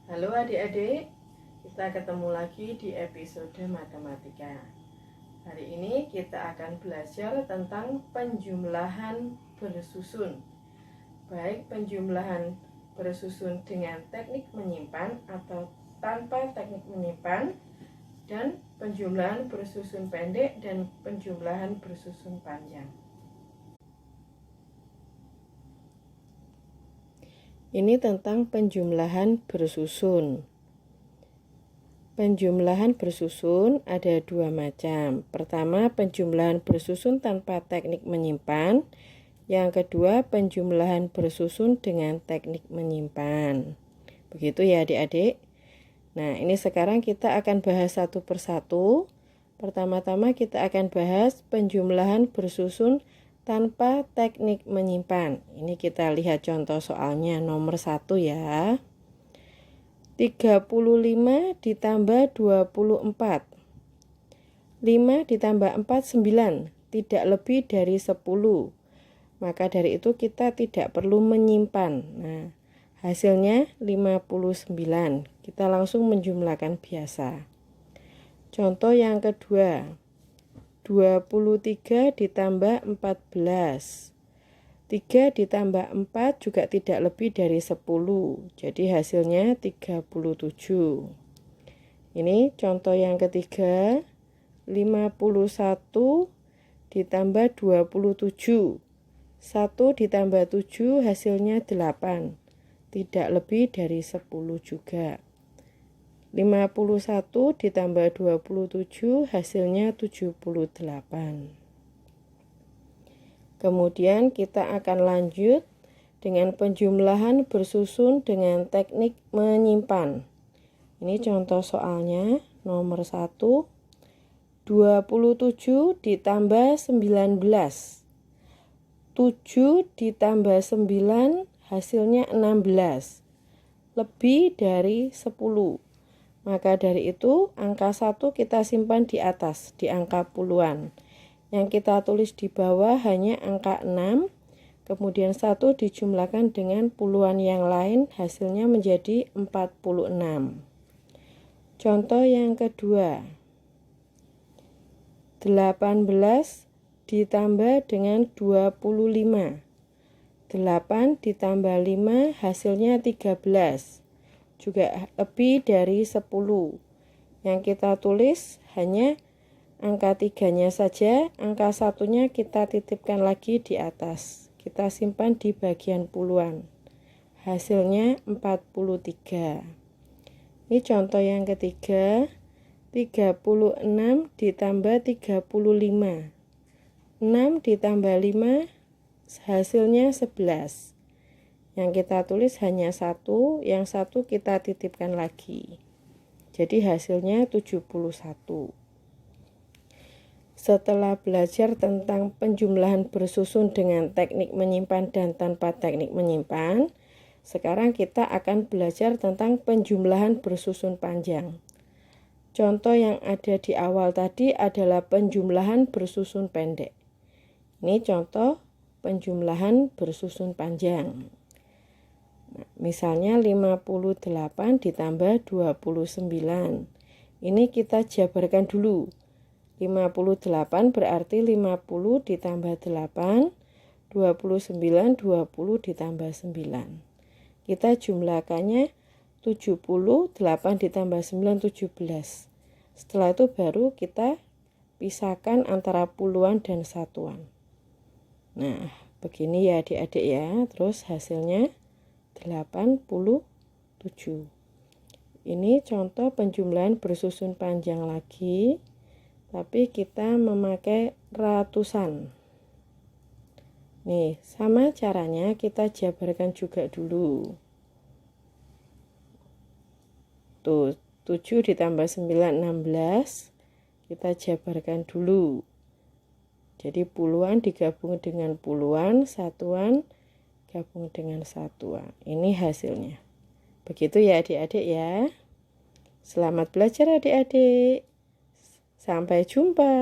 Halo adik-adik, kita ketemu lagi di episode matematika. Hari ini kita akan belajar tentang penjumlahan bersusun. Baik penjumlahan bersusun dengan teknik menyimpan atau tanpa teknik menyimpan, dan penjumlahan bersusun pendek dan penjumlahan bersusun panjang. Ini tentang penjumlahan bersusun. Penjumlahan bersusun ada dua macam. Pertama, penjumlahan bersusun tanpa teknik menyimpan. Yang kedua, penjumlahan bersusun dengan teknik menyimpan. Begitu ya adik-adik. Nah, ini sekarang kita akan bahas satu persatu. Pertama-tama kita akan bahas penjumlahan bersusun tanpa teknik menyimpan. Ini kita lihat contoh soalnya nomor 1 ya. 35 ditambah 24. 5 ditambah 4, 9. Tidak lebih dari 10. Maka dari itu kita tidak perlu menyimpan. Nah, hasilnya 59. Kita langsung menjumlahkan biasa. Contoh yang kedua. 23 ditambah 14. 3 ditambah 4 juga tidak lebih dari 10. Jadi hasilnya 37. Ini contoh yang ketiga. 51 ditambah 27. 1 ditambah 7 hasilnya 8. Tidak lebih dari 10 juga. 51 ditambah 27 hasilnya 78. Kemudian kita akan lanjut dengan penjumlahan bersusun dengan teknik menyimpan. Ini contoh soalnya nomor 1. 27 ditambah 19. 7 ditambah 9 hasilnya 16. Lebih dari 10. Maka dari itu angka 1 kita simpan di atas, di angka puluhan. Yang kita tulis di bawah hanya angka 6, kemudian 1 dijumlahkan dengan puluhan yang lain, hasilnya menjadi 46. Contoh yang kedua. 18 ditambah dengan 25. 8 ditambah 5 hasilnya 13. Juga lebih dari 10. Yang kita tulis hanya angka 3-nya saja, angka 1-nya kita titipkan lagi di atas. Kita simpan di bagian puluhan. Hasilnya 43. Ini contoh yang ketiga. 36 ditambah 35. 6 ditambah 5 hasilnya 11. Yang kita tulis hanya 1, yang 1 kita titipkan lagi. Jadi hasilnya 71. Setelah belajar tentang penjumlahan bersusun dengan teknik menyimpan dan tanpa teknik menyimpan, sekarang kita akan belajar tentang penjumlahan bersusun panjang. Contoh yang ada di awal tadi adalah penjumlahan bersusun pendek. Ini contoh penjumlahan bersusun panjang. Nah, misalnya 58 ditambah 29. Ini kita jabarkan dulu. 58 berarti 50 ditambah 8, 29, 20 ditambah 9. Kita jumlahkannya 70, 8 ditambah 9, 17. Setelah itu baru kita pisahkan antara puluhan dan satuan. Nah, begini ya adik-adik ya. Terus hasilnya 87. Ini contoh penjumlahan bersusun panjang lagi, tapi kita memakai ratusan. Nih, sama caranya kita jabarkan juga dulu. Tuh, 7 ditambah 9, 16. Kita jabarkan dulu. Jadi puluhan digabung dengan puluhan, satuan gabung dengan satuan. Ini hasilnya. Begitu ya adik-adik ya. Selamat belajar adik-adik. Sampai jumpa.